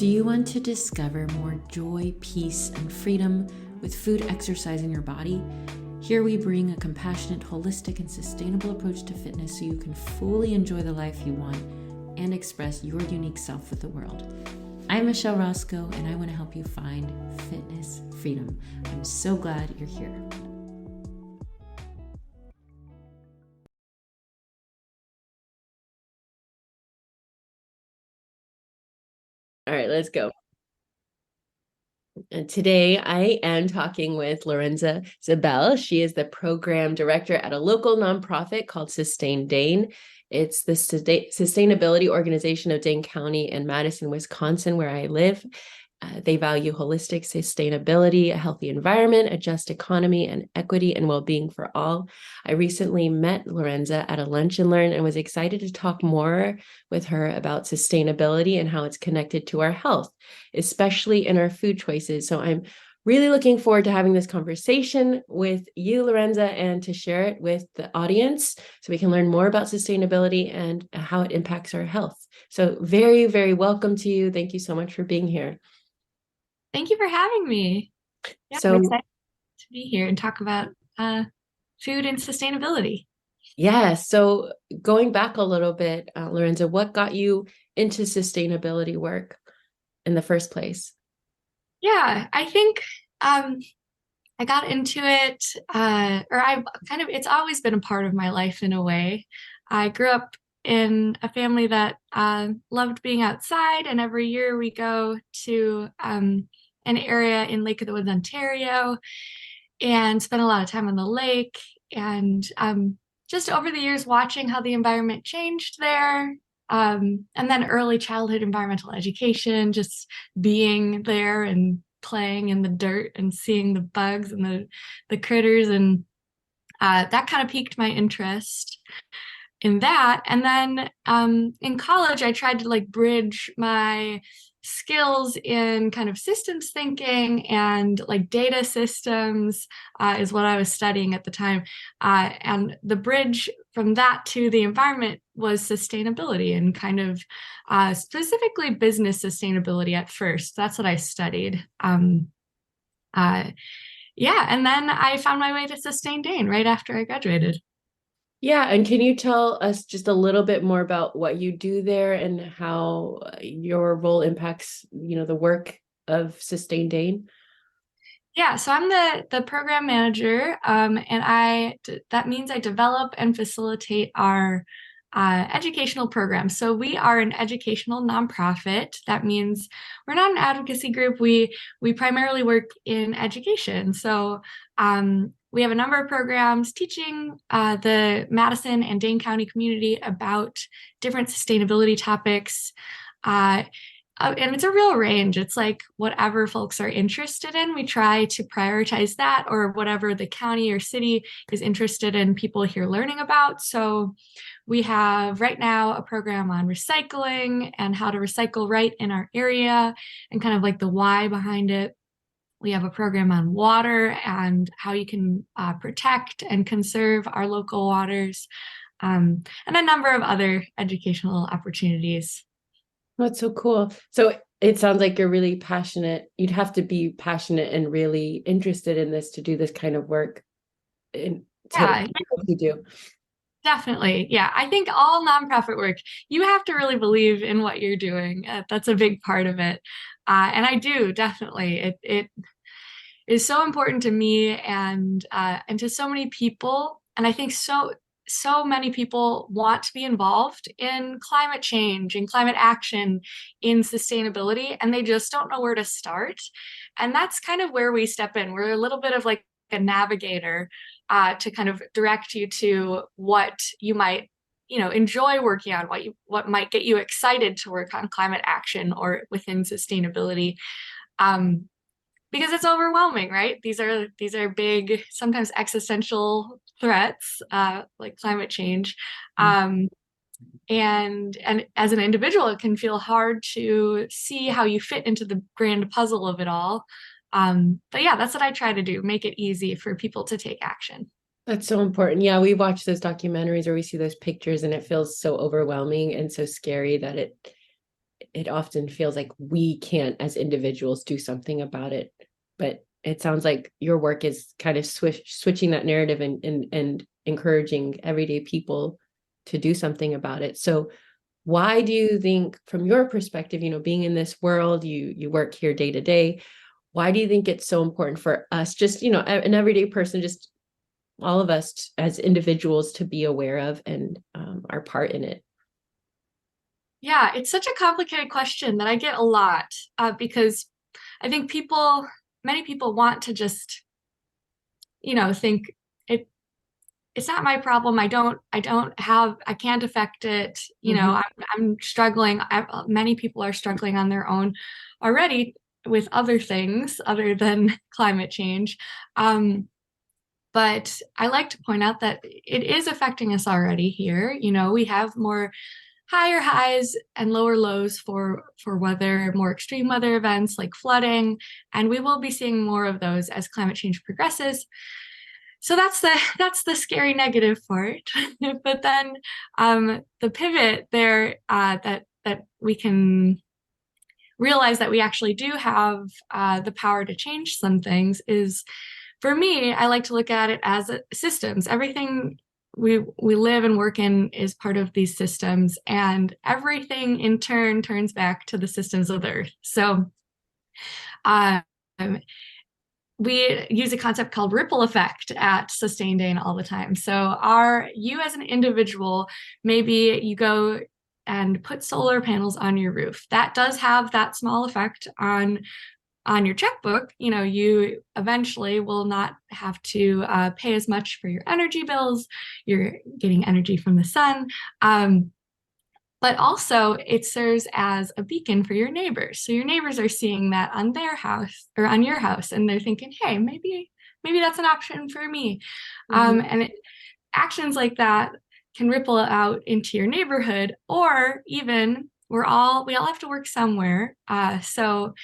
Do you want to discover more joy, peace, and freedom with food, exercise, and your body? Here we bring a compassionate, holistic, and sustainable approach to fitness so you can fully enjoy the life you want and express your unique self with the world. I'm Michelle Roscoe, and I want to help you find fitness freedom. I'm so glad you're here. All right, let's go. And today I am talking with Lorenza Zebell. She is the program director at a local nonprofit called Sustain Dane. It's the sustainability organization of Dane County and Madison, Wisconsin, where I live. They value holistic sustainability, a healthy environment, a just economy, and equity and well-being for all. I recently met Lorenza at a lunch and learn and was excited to talk more with her about sustainability and how it's connected to our health, especially in our food choices. So I'm really looking forward to having this conversation with you, Lorenza, and to share it with the audience so we can learn more about sustainability and how it impacts our health. So very, very welcome to you. Thank you so much for being here. Thank you for having me. Yeah, So I'm excited to be here and talk about food and sustainability. Yeah, so going back a little bit, Lorenza, what got you into sustainability work in the first place? Yeah, I think I got into it, it's always been a part of my life in a way. I grew up in a family that loved being outside, and every year we go to an area in Lake of the Woods, Ontario, and spend a lot of time on the lake. And just over the years, watching how the environment changed there. And then early childhood environmental education, just being there and playing in the dirt and seeing the bugs and the critters. And that kind of piqued my interest in that. And then in college, I tried to bridge my skills in kind of systems thinking and data systems is what I was studying at the time. And the bridge from that to the environment was sustainability and kind of specifically business sustainability at first. That's what I studied. Yeah, and then I found my way to Sustain Dane right after I graduated. Yeah, and can you tell us just a little bit more about what you do there and how your role impacts, the work of Sustain Dane? Yeah, so I'm the program manager, and that means I develop and facilitate our educational programs. So we are an educational nonprofit. That means we're not an advocacy group. We primarily work in education. So we have a number of programs teaching the Madison and Dane County community about different sustainability topics. And it's a real range. It's whatever folks are interested in, we try to prioritize that, or whatever the county or city is interested in people here learning about. So we have right now a program on recycling and how to recycle right in our area and kind of the why behind it. We have a program on water and how you can protect and conserve our local waters, and a number of other educational opportunities. That's so cool. So it sounds like you're really passionate. You'd have to be passionate and really interested in this to do this kind of work. Yeah, you do. definitely. Yeah, I think all nonprofit work, you have to really believe in what you're doing. That's a big part of it. And I do, definitely. It is so important to me and to so many people. And I think so many people want to be involved in climate change, in climate action, in sustainability, and they just don't know where to start. And that's kind of where we step in. We're a little bit of a navigator to kind of direct you to what you might enjoy working on, what might get you excited to work on climate action or within sustainability. Because it's overwhelming, right? These are big, sometimes existential threats, like climate change. And as an individual, it can feel hard to see how you fit into the grand puzzle of it all. But yeah, that's what I try to do, make it easy for people to take action. That's so important. Yeah, we watch those documentaries or we see those pictures and it feels so overwhelming and so scary that it often feels like we can't as individuals do something about it. But it sounds like your work is kind of switching that narrative and encouraging everyday people to do something about it. So why do you think, from your perspective, being in this world, you work here day to day, why do you think it's so important for us, just, an everyday person, just all of us as individuals, to be aware of and our part in it? Yeah, it's such a complicated question that I get a lot because I think many people want to just, think it's not my problem. I can't affect it. Mm-hmm. I'm struggling. Many people are struggling on their own already with other things other than climate change. But I like to point out that it is affecting us already here. We have more higher highs and lower lows for weather, more extreme weather events like flooding, and we will be seeing more of those as climate change progresses. So that's the scary negative part. But then the pivot there that we can realize that we actually do have the power to change some things is, for me, I like to look at it as systems. Everything we live and work in is part of these systems, and everything in turn turns back to the systems of the earth. So um, we use a concept called ripple effect at Sustain Dane all the time. So you as an individual, maybe you go and put solar panels on your roof. That does have that small effect on your checkbook. You eventually will not have to pay as much for your energy bills. You're getting energy from the sun. But also it serves as a beacon for your neighbors. So your neighbors are seeing that on their house or on your house, and they're thinking, hey, maybe that's an option for me. Mm-hmm. Actions like that can ripple out into your neighborhood, or even we all have to work somewhere. So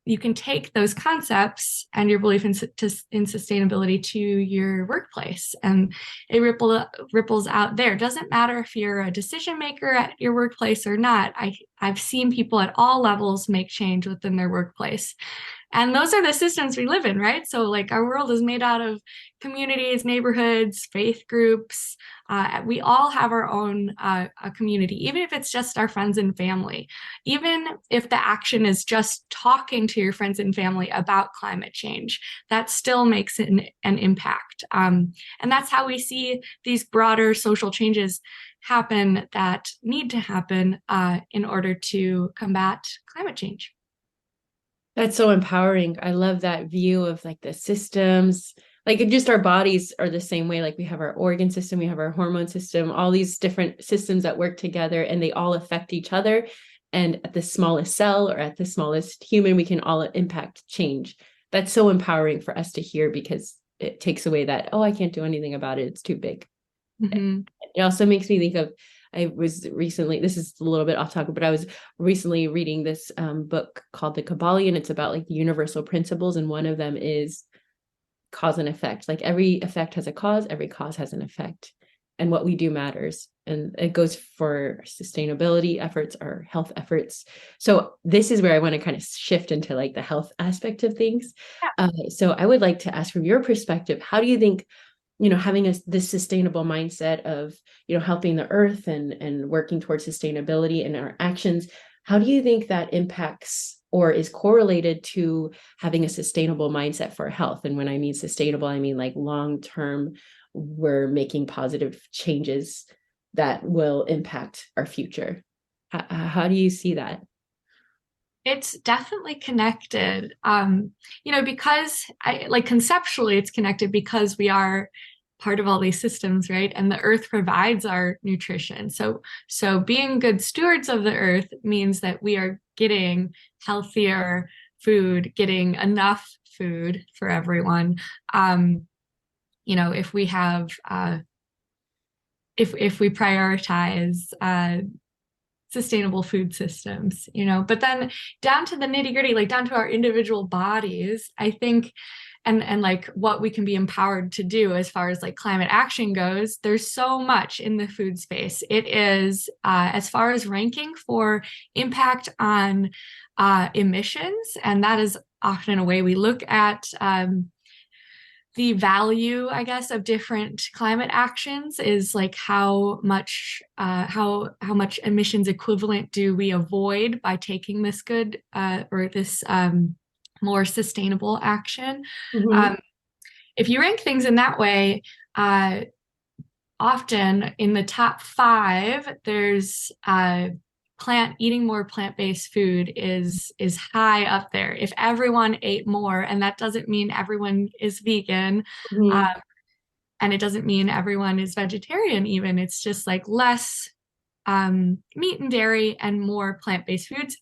you can take those concepts and your belief in sustainability to your workplace, and it ripples out there. Doesn't matter if you're a decision maker at your workplace or not. I've seen people at all levels make change within their workplace. And those are the systems we live in, right? So like our world is made out of communities, neighborhoods, faith groups. We all have our own a community, even if it's just our friends and family. Even if the action is just talking to your friends and family about climate change, that still makes an impact. And that's how we see these broader social changes happen that need to happen in order to combat climate change. That's so empowering. I love that view of like the systems. Like just our bodies are the same way. Like we have our organ system, we have our hormone system, all these different systems that work together, and they all affect each other. And at the smallest cell or at the smallest human, we can all impact change. That's so empowering for us to hear, because it takes away that, oh, I can't do anything about it, it's too big. Mm-hmm. It also makes me think of, I was recently, this is a little bit off topic, but I was recently reading this book called The Kabbalion. It's about like the universal principles. And one of them is cause and effect. Like every effect has a cause, every cause has an effect. And what we do matters. And it goes for sustainability efforts or health efforts. So this is where I want to kind of shift into like the health aspect of things. So I would like to ask, from your perspective, how do you think, having this sustainable mindset of, helping the earth and working towards sustainability in our actions, how do you think that impacts or is correlated to having a sustainable mindset for health? And when I mean sustainable, I mean like long-term, we're making positive changes that will impact our future. How do you see that? It's definitely connected. Because conceptually it's connected because we are part of all these systems, right? And the earth provides our nutrition. So being good stewards of the earth means that we are getting healthier food, getting enough food for everyone. If we have if we prioritize sustainable food systems, but then down to the nitty gritty, like down to our individual bodies, I think and like what we can be empowered to do as far as like climate action goes, there's so much in the food space. It is, as far as ranking for impact on emissions, and that is often a way we look at the value, I guess, of different climate actions is like how much emissions equivalent do we avoid by taking this good or this more sustainable action. Mhm. If you rank things in that way, often in the top five, there's eating more plant-based food is high up there. If everyone ate more, and that doesn't mean everyone is vegan, Mhm. and it doesn't mean everyone is vegetarian even. It's just like less meat and dairy and more plant-based foods.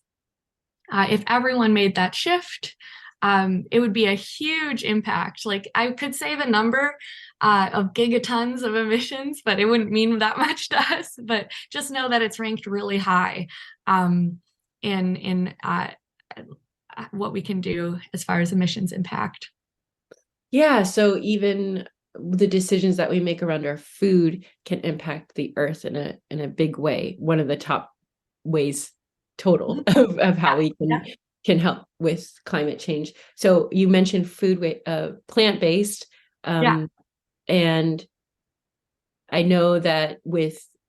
If everyone made that shift, it would be a huge impact. Like I could say the number of gigatons of emissions, but it wouldn't mean that much to us. But just know that it's ranked really high in what we can do as far as emissions impact. Yeah, so even the decisions that we make around our food can impact the earth in a big way. One of the top ways total of how we Yeah. can help with climate change. So you mentioned plant-based, Yeah. and I know that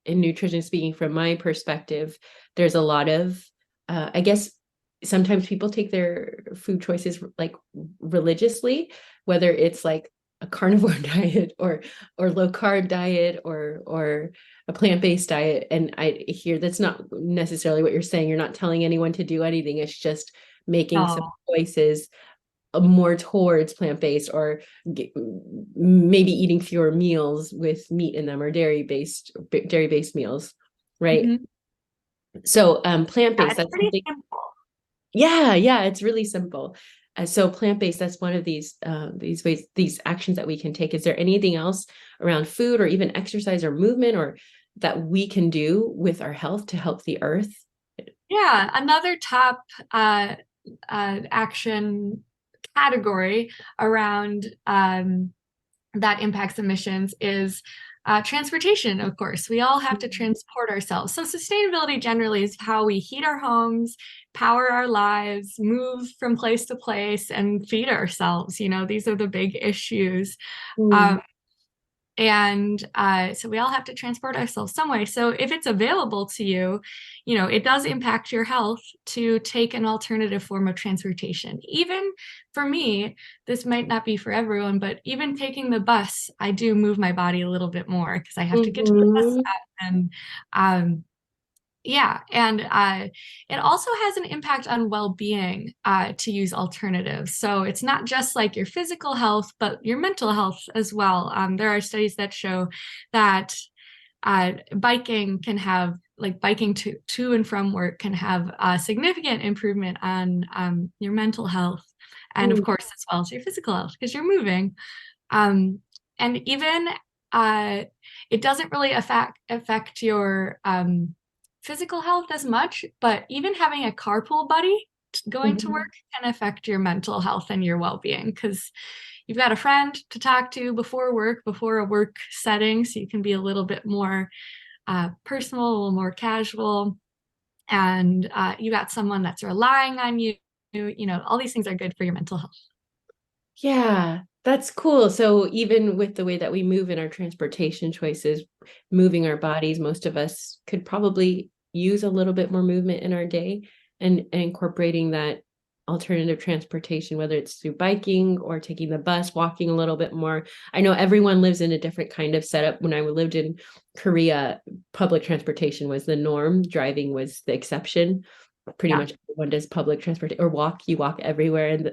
in nutrition, speaking from my perspective, there's a lot of, I guess, sometimes people take their food choices like religiously, whether it's like a carnivore diet or low carb diet or a plant-based diet. And I hear that's not necessarily what you're saying. You're not telling anyone to do anything. It's just making some Oh. choices more towards plant-based or maybe eating fewer meals with meat in them or dairy-based meals, right? Mhm. So Yeah, plant-based, it's that's pretty something. simple. Yeah, it's really simple. So plant-based, that's one of these ways, these actions that we can take. Is there anything else around food or even exercise or movement or that we can do with our health to help the earth? Yeah, another top action category around that impacts emissions is transportation, of course. We all have to transport ourselves. So, sustainability generally is how we heat our homes, power our lives, move from place to place, and feed ourselves. You know, these are the big issues. Mm. Um, and so we all have to transport ourselves some way. So if it's available to you, you know, it does impact your health to take an alternative form of transportation. Even for me, this might not be for everyone, but even taking the bus, I do move my body a little bit more because I have to get to the bus Mhm. stop and yeah, and it also has an impact on well-being to use alternatives. So it's not just like your physical health, but your mental health as well. There are studies that show that biking can have, like biking to and from work can have a significant improvement on your mental health, and of Mm. course as well as your physical health because you're moving. Um, and even uh, it doesn't really affect your physical health as much, but even having a carpool buddy going to Mhm. work can affect your mental health and your well-being because you've got a friend to talk to before work, before a work setting, so you can be a little bit more personal, a little more casual, and you got someone that's relying on you. You know, all these things are good for your mental health. Yeah, that's cool. So even with the way that we move in our transportation choices, moving our bodies, most of us could probably use a little bit more movement in our day and incorporating that alternative transportation, whether it's through biking or taking the bus, walking a little bit more. I know everyone lives in a different kind of setup. When I lived in Korea, public transportation was the norm, driving was the exception. Pretty Yeah. much everyone does public transportation or you walk everywhere. And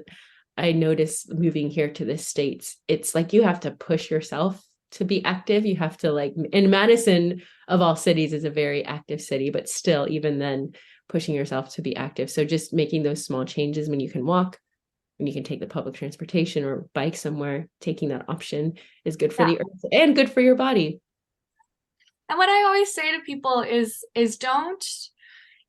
I noticed moving here to the States, it's like you have to push yourself to be active. You have to like, in Madison of all cities is a very active city, but still, even then, pushing yourself to be active. So just making those small changes when you can walk, when you can take the public transportation or bike somewhere, taking that option is good for Yeah. the earth and good for your body. And what I always say to people is don't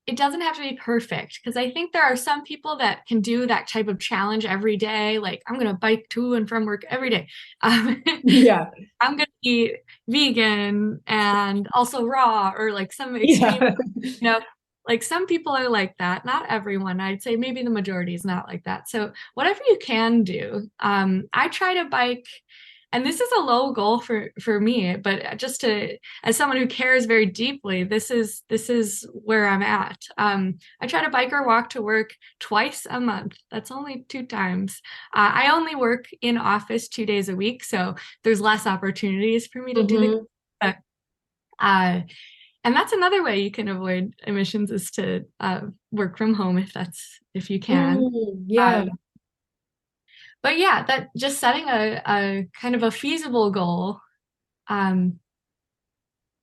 it doesn't have to be perfect because I think there are some people that can do that type of challenge every day. Like, I'm going to bike to and from work every day. Um, Yeah. I'm going to eat vegan and also raw, or like some extreme, Yeah. you know, like some people are like that. Not everyone. I'd say maybe the majority is not like that. So whatever you can do. I try to bike, and this is a low goal for me, but just to, as someone who cares very deeply, this is where I'm at. I try to bike or walk to work twice a month. That's only 2 times. I only work in office 2 days a week, so there's less opportunities for me to do the. Hmm. But, uh, and that's another way you can avoid emissions, is to work from home if you can. Yeah. Um, but yeah, that just setting a kind of a feasible goal um,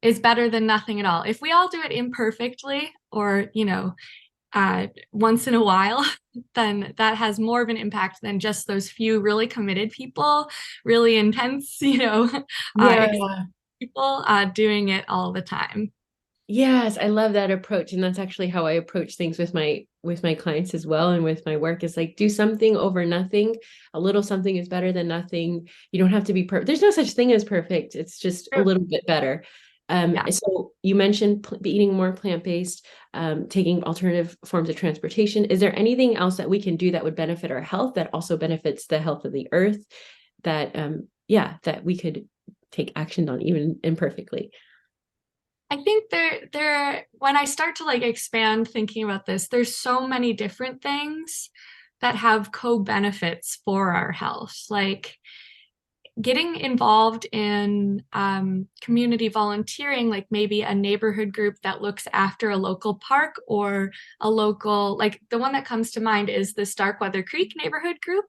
is better than nothing at all. If we all do it imperfectly, or once in a while, then that has more of an impact than just those few really committed people, really intense, Yeah. people doing it all the time. Yes, I love that approach. And that's actually how I approach things with my clients as well, and with my work, is like, do something over nothing. A little something is better than nothing. You don't have to be perfect. There's no such thing as perfect. It's just a True. little bit better. Yeah. So you mentioned eating more plant-based, taking alternative forms of transportation. Is there anything else that we can do that would benefit our health, that also benefits the health of the earth, that that we could take action on even imperfectly? I think when I start to like expand thinking about this, there's so many different things that have co-benefits for our health. Like getting involved in community volunteering, like maybe a neighborhood group that looks after a local park, or a local, like the one that comes to mind is the Starkweather Creek neighborhood group.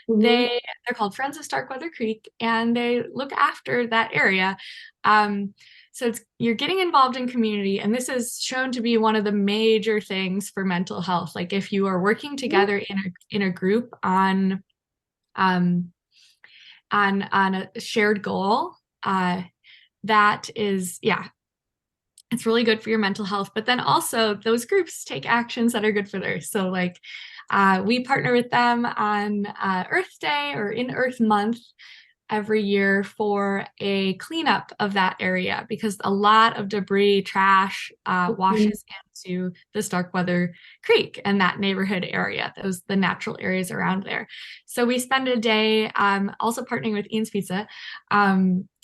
Mhm. They're called Friends of Starkweather Creek, and they look after that area. So you're getting involved in community, and this is shown to be one of the major things for mental health. Like if you are working together in a group um, on a shared goal, that is, yeah, it's really good for your mental health. But then also those groups take actions that are good for theirs. So like we partner with them on Earth Day or in Earth Month every year for a cleanup of that area, because a lot of debris, trash washes into the Starkweather Creek and that neighborhood area, the natural areas around there. So we spend a day also partnering with Ian's Pizza,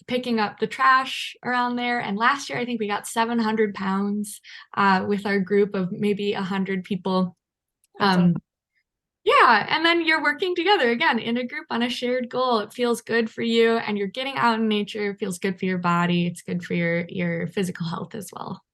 picking up the trash around there. And last year, I think we got 700 pounds with our group of maybe 100 people. That's awesome. Yeah, and then you're working together again in a group on a shared goal. It feels good for you, and you're getting out in nature. It feels good for your body. It's good for your physical health as well.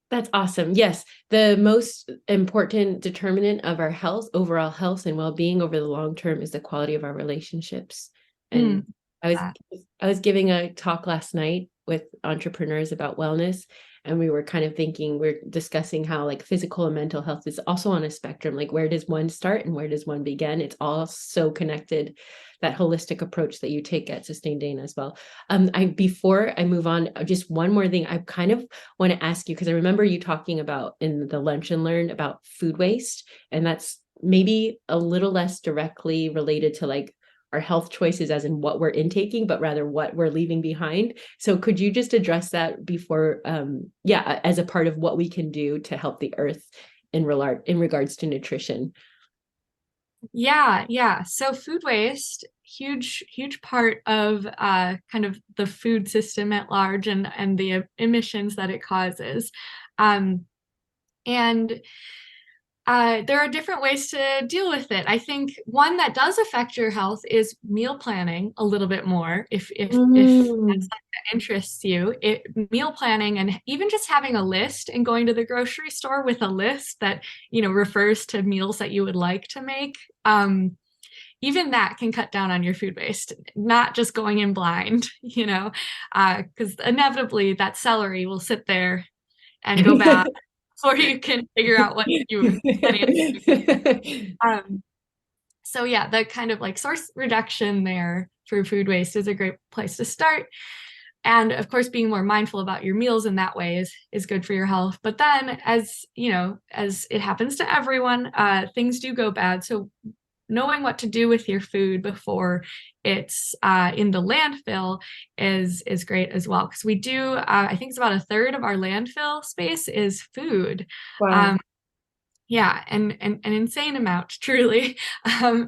That's awesome. Yes, the most important determinant of our health, overall health and well-being over the long term, is the quality of our relationships. Mm, And I was that. I was giving a talk last night with entrepreneurs about wellness, and we were kind of thinking, we're discussing how like physical and mental health is also on a spectrum. Like, where does one start and where does one begin? It's all so connected. That holistic approach that you take at Sustain Dane as well. Before I move on, just one more thing. I kind of want to ask you, because I remember you talking about in the Lunch and Learn about food waste, and that's maybe a little less directly related to like our health choices as in what we're intaking, but rather what we're leaving behind. So could you just address that before, as a part of what we can do to help the earth in regards to nutrition? Yeah, yeah. So food waste, huge part of kind of the food system at large, and the emissions that it causes. Um, and there are different ways to deal with it. I think one that does affect your health is meal planning a little bit more. If that's Mm. something that interests you, meal planning, and even just having a list and going to the grocery store with a list that refers to meals that you would like to make. Even that can cut down on your food waste, not just going in blind, because inevitably that celery will sit there and go bad, or you can figure out what you were planning on doing. So yeah, the kind of like source reduction there for food waste is a great place to start. And of course, being more mindful about your meals in that way is good for your health. But then, as you know, as it happens to everyone, things do go bad. So knowing what to do with your food before it's in the landfill is great as well. Because we do, I think it's about a third of our landfill space is food. Wow. Um, yeah, and an insane amount, truly. Um,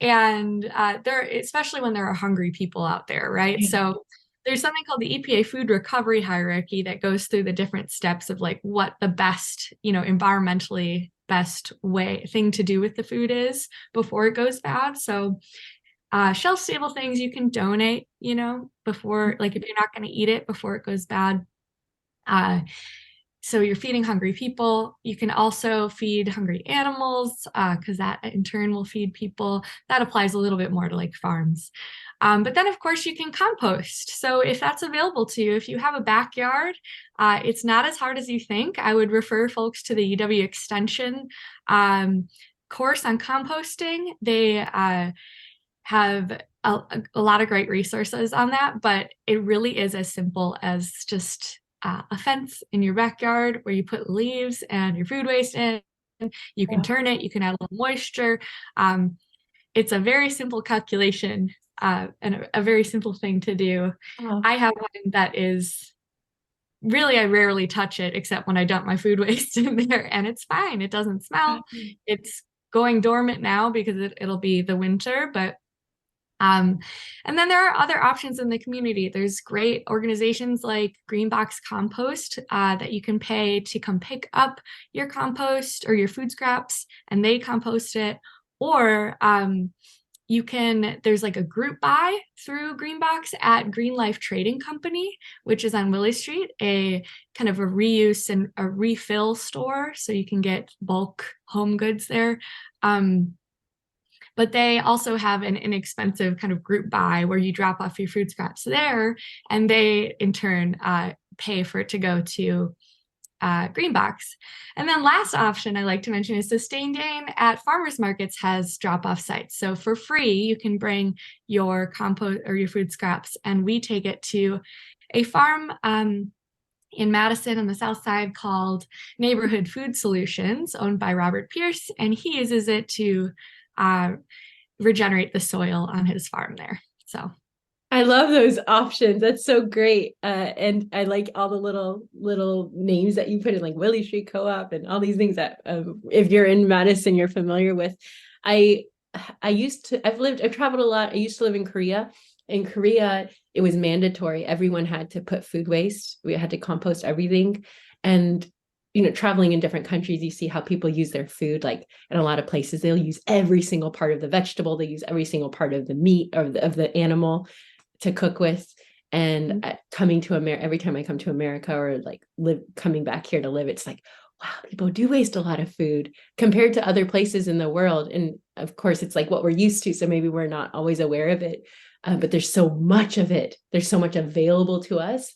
and there, especially when there are hungry people out there, right? Yeah. So there's something called the EPA food recovery hierarchy that goes through the different steps of like what the best, environmentally best thing to do with the food is before it goes bad. So shelf stable things you can donate, before, like if you're not going to eat it before it goes bad. Uh, so you're feeding hungry people. You can also feed hungry animals because that in turn will feed people. That applies a little bit more to like farms. But then, of course, you can compost. So if that's available to you, if you have a backyard, it's not as hard as you think. I would refer folks to the UW Extension course on composting. They have a lot of great resources on that, but it really is as simple as just a fence in your backyard where you put leaves and your food waste in. You can turn it, you can add a little moisture. It's a very simple calculation and a very simple thing to do. Oh. I have one that is really, I rarely touch it except when I dump my food waste in there, and it's fine. It doesn't smell. It's going dormant now because it'll be the winter, but and then there are other options in the community. There's great organizations like Greenbox Compost that you can pay to come pick up your compost or your food scraps, and they compost it. Or there's like a group buy through Greenbox at Green Life Trading Company, which is on Willie Street, a kind of a reuse and a refill store. So you can get bulk home goods there. But they also have an inexpensive kind of group buy where you drop off your food scraps there, and they in turn pay for it to go to Greenbox. And then last option I like to mention is Sustain Dane at farmers markets has drop-off sites. So for free, you can bring your compost or your food scraps, and we take it to a farm in Madison on the south side called Neighborhood Food Solutions, owned by Robert Pierce, and he uses it to regenerate the soil on his farm there. So I love those options. That's so great. And I like all the little names that you put in, like Willie Street Co-op and all these things that if you're in Madison, you're familiar with. I've traveled a lot. I used to live in Korea. In Korea, it was mandatory. Everyone had to put food waste. We had to compost everything. And traveling in different countries, you see how people use their food. Like in a lot of places, they'll use every single part of the vegetable. They use every single part of the meat or of the animal to cook with. And coming to America, every time I come to America or like coming back here to live, it's like, wow, people do waste a lot of food compared to other places in the world. And of course, it's like what we're used to. So maybe we're not always aware of it. But there's so much of it. There's so much available to us.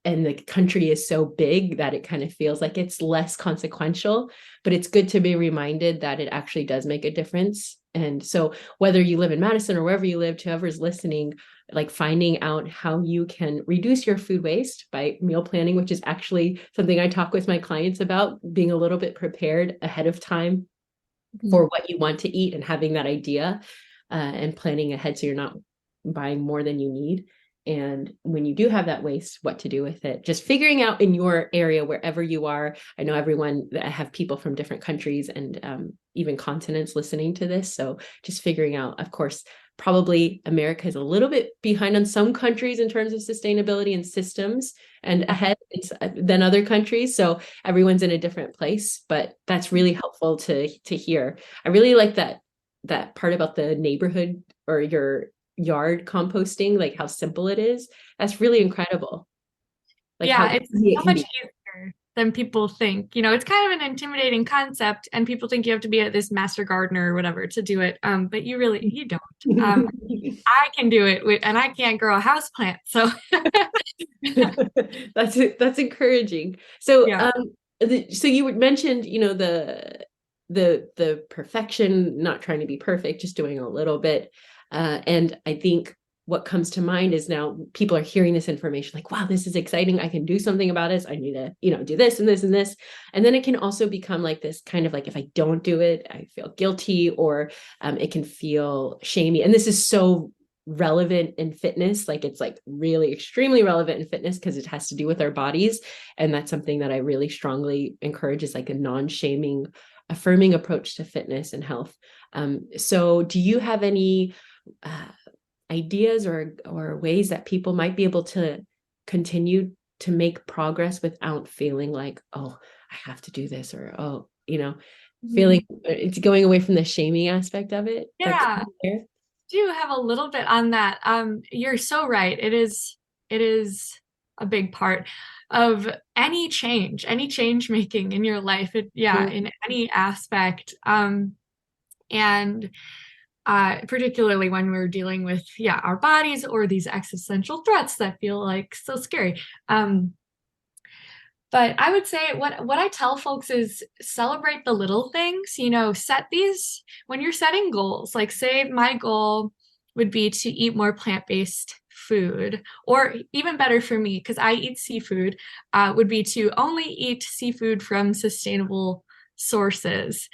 And the country is so big that it kind of feels like it's less consequential, but it's good to be reminded that it actually does make a difference. And so whether you live in Madison or wherever you live, to whoever's listening, like finding out how you can reduce your food waste by meal planning, which is actually something I talk with my clients about, being a little bit prepared ahead of time for what you want to eat and having that idea and planning ahead so you're not buying more than you need. And when you do have that waste, what to do with it, just figuring out in your area, wherever you are. I know I have people from different countries and even continents listening to this. So just figuring out, of course, probably America is a little bit behind on some countries in terms of sustainability and systems and ahead than other countries. So everyone's in a different place, but that's really helpful to hear. I really like that part about the neighborhood or your yard composting, like how simple it is. That's really incredible. Like yeah, it's so much be. easier than people think. It's kind of an intimidating concept, and people think you have to be this master gardener or whatever to do it. But you don't. I can do it, and I can't grow a house plant. So that's encouraging. So yeah. So you mentioned, the perfection, not trying to be perfect, just doing a little bit. And I think what comes to mind is now people are hearing this information like, wow, this is exciting. I can do something about this. I need to, do this and this and this. And then it can also become like this kind of like, if I don't do it, I feel guilty, or it can feel shamey. And this is so relevant in fitness. Like it's like really extremely relevant in fitness because it has to do with our bodies. And that's something that I really strongly encourage, is like a non-shaming, affirming approach to fitness and health. So do you have any ideas or ways that people might be able to continue to make progress without feeling like, oh, I have to do this, or, oh, feeling it's going away from the shaming aspect of it? Yeah, do have a little bit on that. You're so right. It is a big part of any change making in your life. In any aspect. And particularly when we're dealing with, our bodies or these existential threats that feel like so scary. But I would say what I tell folks is celebrate the little things, set these, when you're setting goals, like say my goal would be to eat more plant-based food, or even better for me, because I eat seafood, would be to only eat seafood from sustainable sources,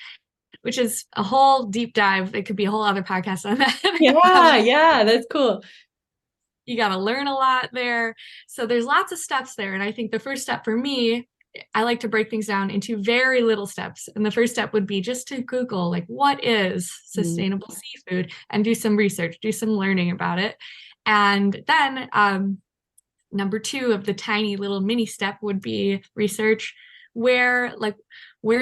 which is a whole deep dive. It could be a whole other podcast on that. Yeah, that's cool. You got to learn a lot there. So there's lots of steps there. And I think the first step for me, I like to break things down into very little steps. And the first step would be just to Google, like, what is sustainable seafood, and do some research, do some learning about it. And then number two of the tiny little mini step would be research where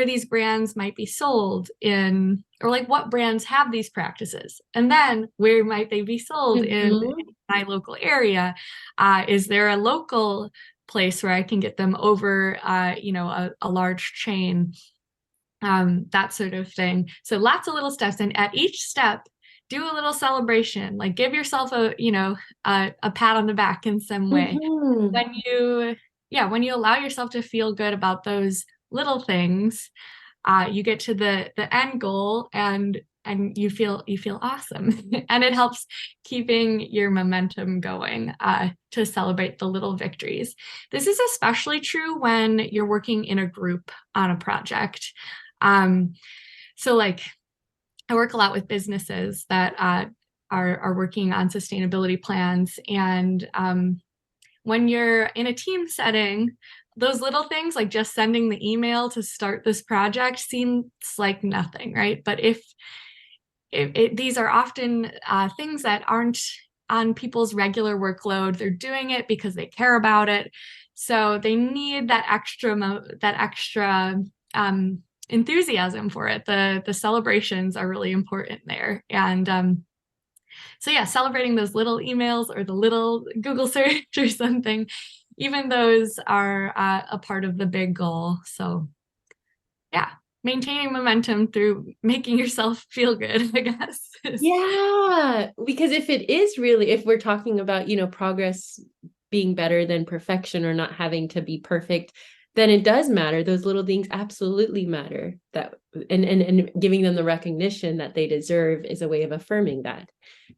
these brands might be sold in, or like what brands have these practices, and then where might they be sold in my local area. Is there a local place where I can get them over a large chain, that sort of thing. So lots of little steps, and at each step do a little celebration, like give yourself a pat on the back in some way. When you allow yourself to feel good about those little things, you get to the end goal, and you feel awesome. And it helps keeping your momentum going, to celebrate the little victories. This is especially true when you're working in a group on a project. So like I work a lot with businesses that are working on sustainability plans, and when you're in a team setting, those little things like just sending the email to start this project seems like nothing, right? But if these are often things that aren't on people's regular workload, they're doing it because they care about it. So they need that extra enthusiasm for it. The celebrations are really important there. And celebrating those little emails or the little Google search or something, even those are a part of the big goal. So maintaining momentum through making yourself feel good, I guess. Yeah, because if we're talking about, progress being better than perfection, or not having to be perfect, then it does matter. Those little things absolutely matter. That and giving them the recognition that they deserve is a way of affirming that.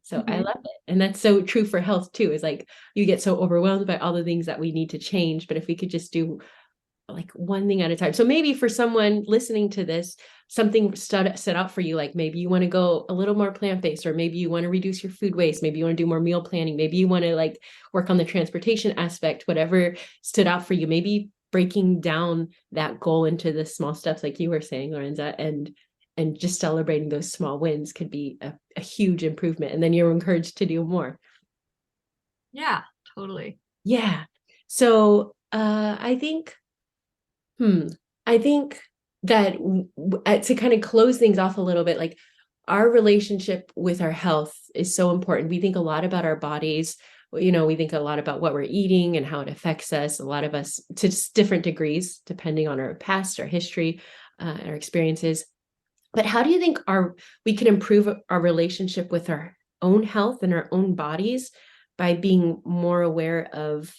So I love it. And that's so true for health too, is like you get so overwhelmed by all the things that we need to change. But if we could just do like one thing at a time. So maybe for someone listening to this, something set out for you, like maybe you want to go a little more plant-based, or maybe you want to reduce your food waste. Maybe you want to do more meal planning. Maybe you want to like work on the transportation aspect, whatever stood out for you. Maybe breaking down that goal into the small steps, like you were saying, Lorenza, and just celebrating those small wins could be a huge improvement. And then you're encouraged to do more. Yeah, totally. Yeah. So I think that to kind of close things off a little bit, like our relationship with our health is so important. We think a lot about our bodies. We think a lot about what we're eating and how it affects us. A lot of us to just different degrees, depending on our past, our history, our experiences. But how do you think we can improve our relationship with our own health and our own bodies by being more aware of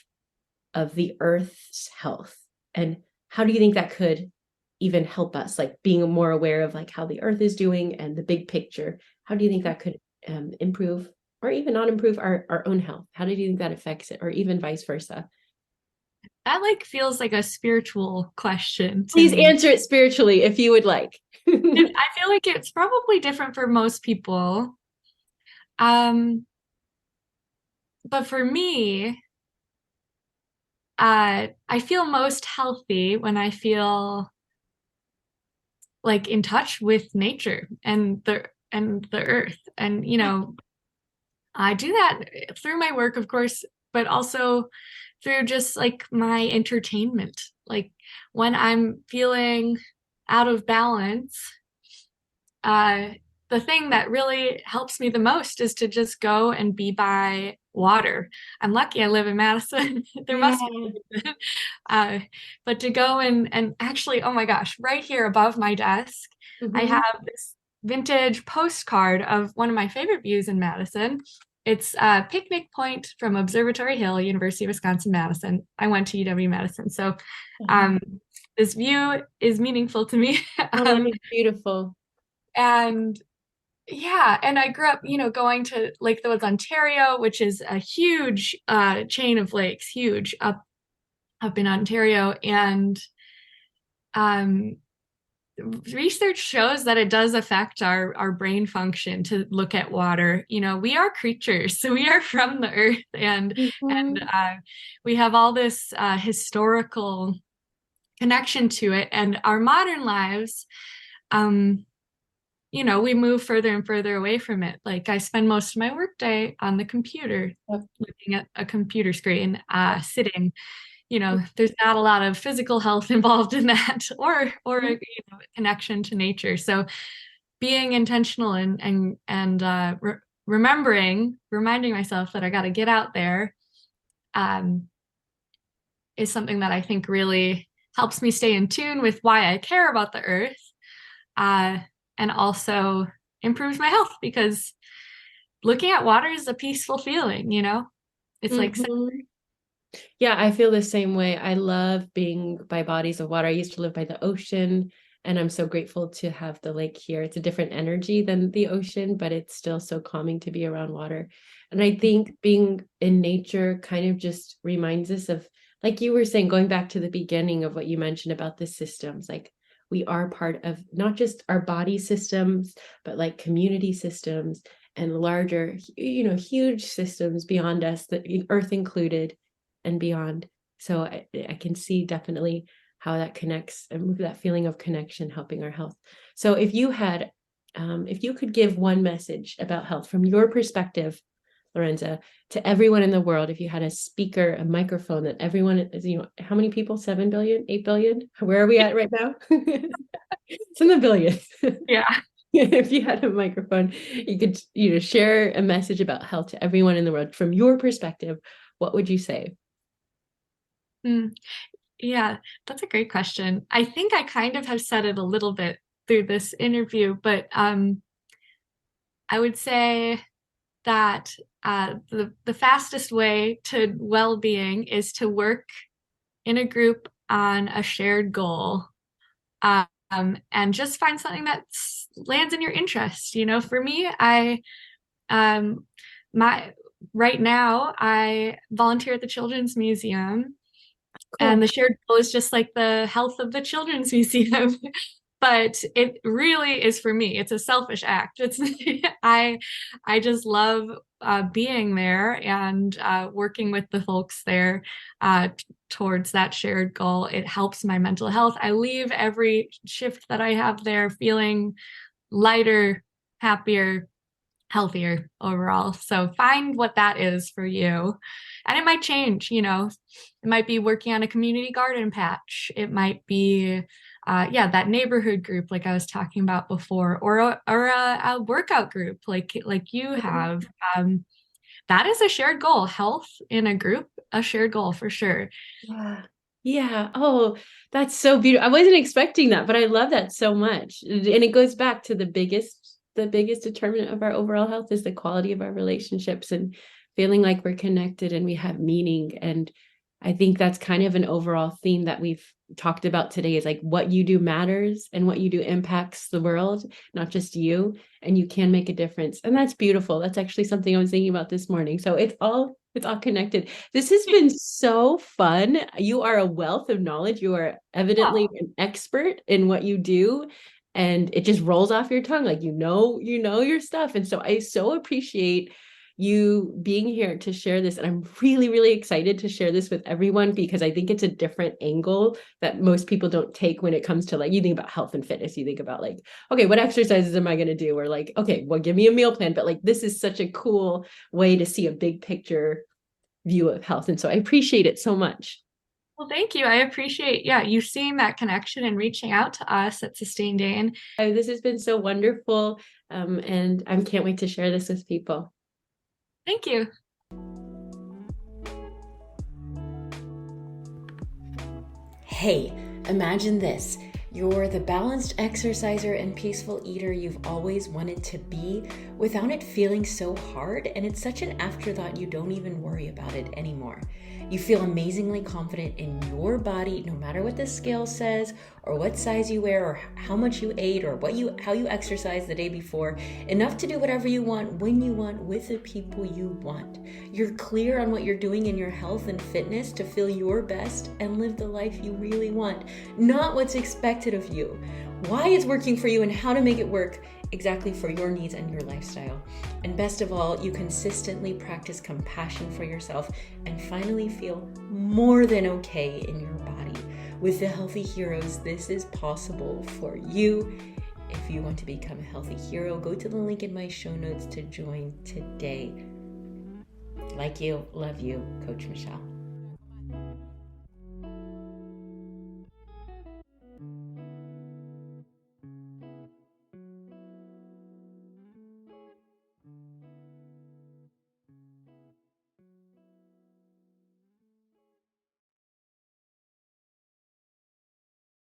the Earth's health? And how do you think that could even help us, like being more aware of like how the Earth is doing and the big picture? How do you think that could improve or even not improve our own health? How do you think that affects it, or even vice versa? That like feels like a spiritual question to Please me. answer it spiritually if you would like. I feel like it's probably different for most people. Um, but for me, I feel most healthy when I feel like in touch with nature and the earth. And I do that through my work, of course, but also through just like my entertainment. Like when I'm feeling out of balance, uh, the thing that really helps me the most is to just go and be by water. I'm lucky I live in Madison. There Yeah. must be a reason. Uh, but to go and actually, oh my gosh, right here above my desk, I Mhm. have this vintage postcard of one of my favorite views in Madison. It's a picnic point from Observatory Hill, University of Wisconsin-Madison. I went to UW-Madison, so Uh-huh. um, this view is meaningful to me. Oh, that um, is beautiful. and yeah, and I grew up, going to Lake of the Woods, Ontario, which is a huge chain of lakes, huge up in Ontario. And um, research shows that it does affect our brain function to look at water. We are creatures, so we are from the earth, and Mhm. we have all this historical connection to it, and our modern lives. Um, we move further and further away from it. Like I spend most of my workday on the computer, Yep. looking at a computer screen, sitting. There's not a lot of physical health involved in that, or a connection to nature. So being intentional and reminding myself that I got to get out there, um, is something that I think really helps me stay in tune with why I care about the earth, uh, and also improves my health because looking at water is a peaceful feeling. It's like, Mhm. Yeah, I feel the same way. I love being by bodies of water. I used to live by the ocean, and I'm so grateful to have the lake here. It's a different energy than the ocean, but it's still so calming to be around water. And I think being in nature kind of just reminds us of, like you were saying, going back to the beginning of what you mentioned about the systems, like we are part of not just our body systems, but like community systems and larger, huge systems beyond us, that Earth included and beyond. So I can see definitely how that connects and that feeling of connection helping our health. So if you could give one message about health from your perspective, Lorenza, to everyone in the world, if you had a speaker, a microphone that everyone is, how many people? 7 billion, 8 billion? Where are we at right now? It's in the billions. yeah. If you had a microphone, you could, share a message about health to everyone in the world from your perspective. What would you say? Mm, yeah, that's a great question. I think I kind of have said it a little bit through this interview, but I would say that the fastest way to well-being is to work in a group on a shared goal, and just find something that lands in your interest. For me, um, my right now I volunteer at the Children's Museum, and Cool. the shared goal is just like the health of the Children's Museum. But it really is for me. It's a selfish act. It's I just love being there and working with the folks there towards that shared goal. It helps my mental health. I leave every shift that I have there feeling lighter, happier, healthier overall. So find what that is for you. And it might change. It might be working on a community garden patch. It might be, that neighborhood group like I was talking about before, or a workout group like you have. Um, that is a shared goal. Health in a group, a shared goal for sure. Yeah. Yeah. Oh, that's so beautiful. I wasn't expecting that, but I love that so much. And it goes back to the biggest determinant of our overall health is the quality of our relationships and feeling like we're connected and we have meaning. And I think that's kind of an overall theme that we've talked about today is like what you do matters and what you do impacts the world, not just you, and you can make a difference. And that's beautiful. That's actually something I was thinking about this morning. So it's all connected. This has been so fun. You are a wealth of knowledge. You are evidently an expert in what you do. And it just rolls off your tongue. Like, you know your stuff. And so I so appreciate you being here to share this. And I'm really, really excited to share this with everyone, because I think it's a different angle that most people don't take when it comes to, like, you think about health and fitness, you think about like, okay, what exercises am I going to do? Or like, okay, well, give me a meal plan. But like, this is such a cool way to see a big picture view of health. And so I appreciate it so much. Well, thank you. I appreciate, you seeing that connection and reaching out to us at Sustain Dane. This has been so wonderful. And I can't wait to share this with people. Thank you. Hey, imagine this. You're the balanced exerciser and peaceful eater you've always wanted to be without it feeling so hard, and it's such an afterthought you don't even worry about it anymore. You feel amazingly confident in your body no matter what the scale says or what size you wear or how much you ate or how you exercised the day before, enough to do whatever you want when you want with the people you want. You're clear on what you're doing in your health and fitness to feel your best and live the life you really want, not what's expected of you. Why it's working for you and how to make it work exactly for your needs and your lifestyle. And best of all, you consistently practice compassion for yourself and finally feel more than okay in your body. With the Healthy Heroes, this is possible for you. If you want to become a healthy hero, go to the link in my show notes to join today. Like you, love you, Coach Michelle.